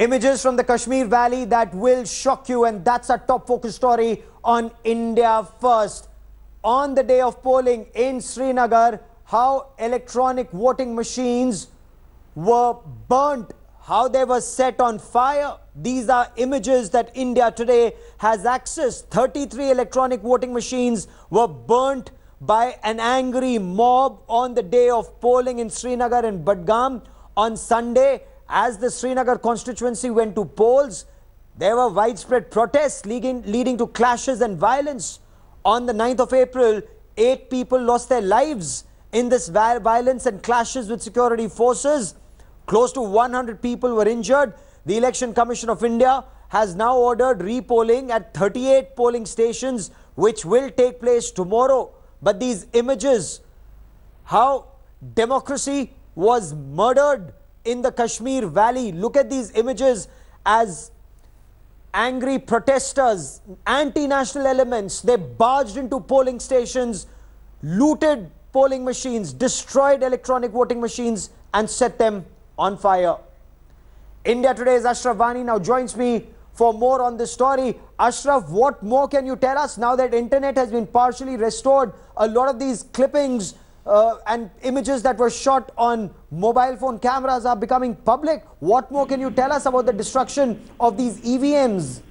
Images from the Kashmir Valley that will shock you, and that's our top focus story on India First. On the day of polling in Srinagar, how electronic voting machines were burnt, how they were set on fire. These are images that India Today has accessed. 33 electronic voting machines were burnt by an angry mob on the day of polling in Srinagar and Budgam on Sunday. As the Srinagar constituency went to polls, there were widespread protests leading to clashes and violence. On the 9th of April, 8 people lost their lives in this violence and clashes with security forces. Close to 100 people were injured. The Election Commission of India has now ordered repolling at 38 polling stations, which will take place tomorrow. But these images, how democracy was murdered in the Kashmir Valley. Look at these images as angry protesters, anti-national elements, they barged into polling stations, looted polling machines, destroyed electronic voting machines and set them on fire. India Today's Ashraf Vani now joins me for more on this story. Ashraf, what more can you tell us now that internet has been partially restored? A lot of these clippings and images that were shot on mobile phone cameras are becoming public. What more can you tell us about the destruction of these EVMs?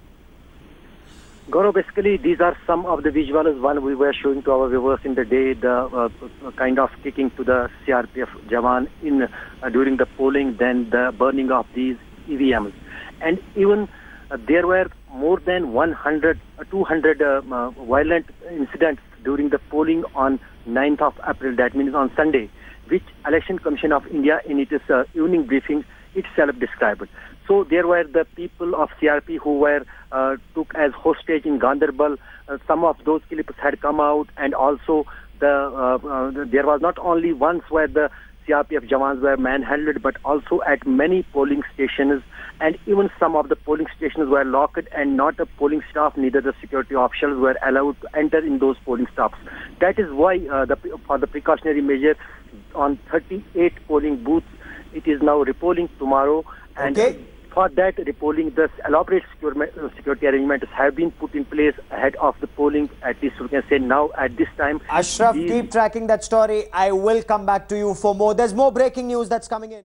Gaurav, basically these are some of the visuals one we were showing to our viewers in the day, the kind of kicking to the CRPF Jawan in during the polling, then the burning of these EVMs. And even there were more than 200 violent incidents during the polling on 9th of April, that means on Sunday, which Election Commission of India in its evening briefing itself described. So there were the people of CRP who were took as hostage in Ganderbal. Some of those clips had come out, and also there was not only once where the CRPF Jawans were manhandled, but also at many polling stations, and even some of the polling stations were locked and not a polling staff, neither the security officials were allowed to enter in those polling stops. That is why for the precautionary measure on 38 polling booths, it is now repolling tomorrow, and for that repolling, the elaborate security arrangements have been put in place ahead of the polling, at least we can say now at this time. Ashraf, keep tracking that story. I will come back to you for more. There's more breaking news that's coming in.